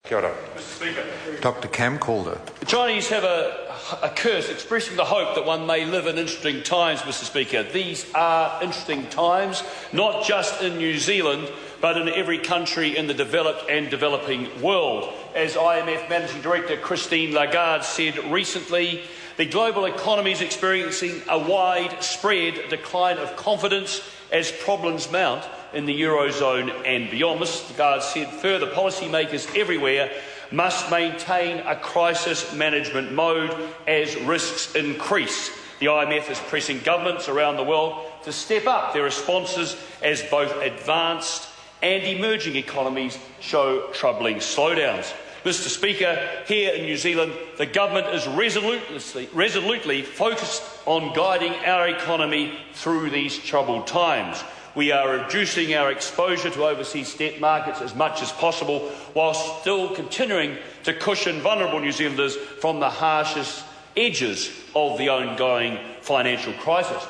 Kia ora. Mr. Speaker. Dr. Cam Calder. The Chinese have a curse expressing the hope that one may live in interesting times, Mr. Speaker. These are interesting times, not just in New Zealand, but in every country in the developed and developing world. As IMF Managing Director Christine Lagarde said recently, the global economy is experiencing a widespread decline of confidence as problems mount in the Eurozone and beyond. Ms Lagarde said further, policymakers everywhere must maintain a crisis management mode as risks increase. The IMF is pressing governments around the world to step up their responses as both advanced and emerging economies show troubling slowdowns. Mr. Speaker, here in New Zealand, the government is resolutely focused on guiding our economy through these troubled times. We are reducing our exposure to overseas debt markets as much as possible, while still continuing to cushion vulnerable New Zealanders from the harshest edges of the ongoing financial crisis.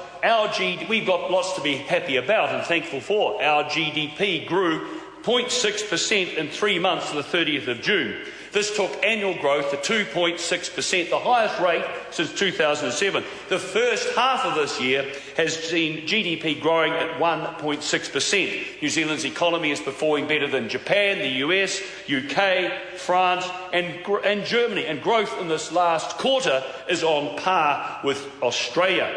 We've got lots to be happy about and thankful for. Our GDP grew 0.6% in 3 months to the 30th of June. This took annual growth to 2.6%, the highest rate since 2007. The first half of this year has seen GDP growing at 1.6%. New Zealand's economy is performing better than Japan, the US, UK, France and Germany, and growth in this last quarter is on par with Australia.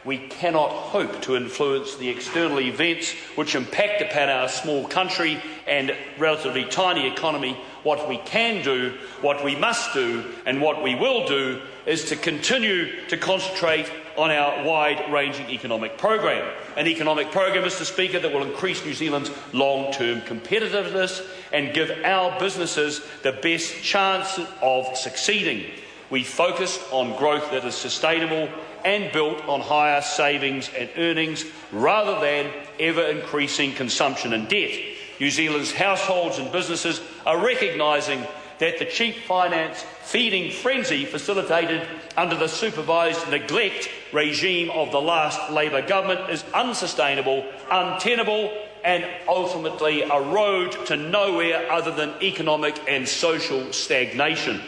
We cannot hope to influence the external events which impact upon our small country and relatively tiny economy. What we can do, what we must do, and what we will do is to continue to concentrate on our wide-ranging economic program. An economic program, Mr. Speaker, that will increase New Zealand's long-term competitiveness and give our businesses the best chance of succeeding. We focus on growth that is sustainable and built on higher savings and earnings rather than ever-increasing consumption and debt. New Zealand's households and businesses are recognising that the cheap finance feeding frenzy facilitated under the supervised neglect regime of the last Labour government is unsustainable, untenable and ultimately a road to nowhere other than economic and social stagnation.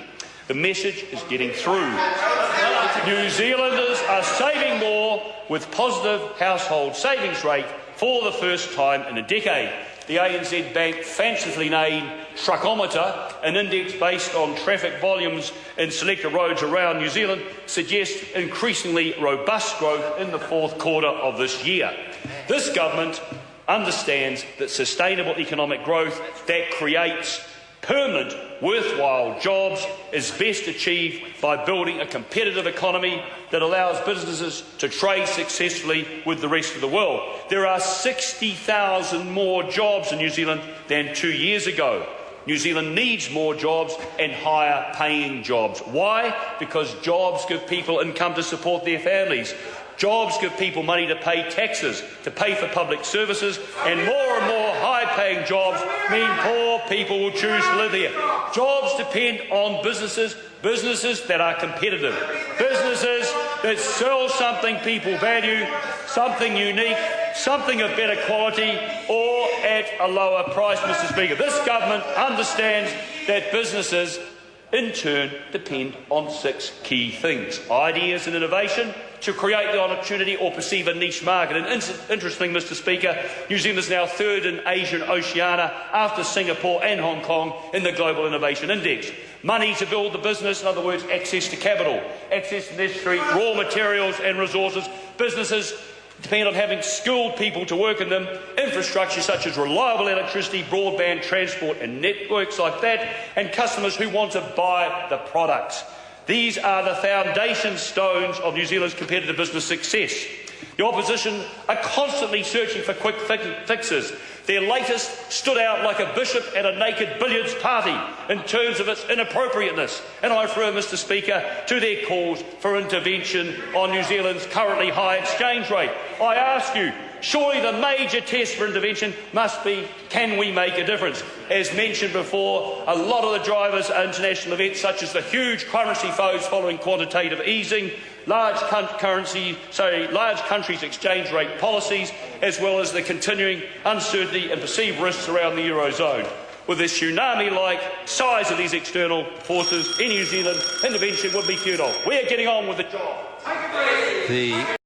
The message is getting through. New Zealanders are saving more with positive household savings rate for the first time in a decade. The ANZ Bank fancifully named Truckometer, an index based on traffic volumes in selected roads around New Zealand, suggests increasingly robust growth in the fourth quarter of this year. This government understands that sustainable economic growth that creates permanent, worthwhile jobs is best achieved by building a competitive economy that allows businesses to trade successfully with the rest of the world. There are 60,000 more jobs in New Zealand than 2 years ago. New Zealand needs more jobs and higher paying jobs. Why? Because jobs give people income to support their families. Jobs give people money to pay taxes, to pay for public services, and more high-paying jobs mean poor people will choose to live here. Jobs depend on businesses that are competitive, businesses that sell something people value, something unique, something of better quality, or at a lower price, Mr. Speaker. This government understands that businesses, in turn, depend on 6 key things: ideas and innovation, to create the opportunity or perceive a niche market. And interesting, Mr. Speaker, New Zealand is now third in Asia and Oceania after Singapore and Hong Kong in the Global Innovation Index. Money to build the business, in other words, access to capital, access to necessary raw materials and resources. Businesses depend on having skilled people to work in them, infrastructure such as reliable electricity, broadband, transport and networks like that, and customers who want to buy the products. These are the foundation stones of New Zealand's competitive business success. The opposition are constantly searching for quick fixes. Their latest stood out like a bishop at a naked billiards party in terms of its inappropriateness, and I refer, Mr. Speaker, to their calls for intervention on New Zealand's currently high exchange rate. I ask you, surely the major test for intervention must be, can we make a difference? As mentioned before, a lot of the drivers are international events such as the huge currency flows following quantitative easing, large countries' exchange rate policies, as well as the continuing uncertainty and perceived risks around the Eurozone. with the tsunami-like size of these external forces in New Zealand, intervention would be futile. We are getting on with the job. The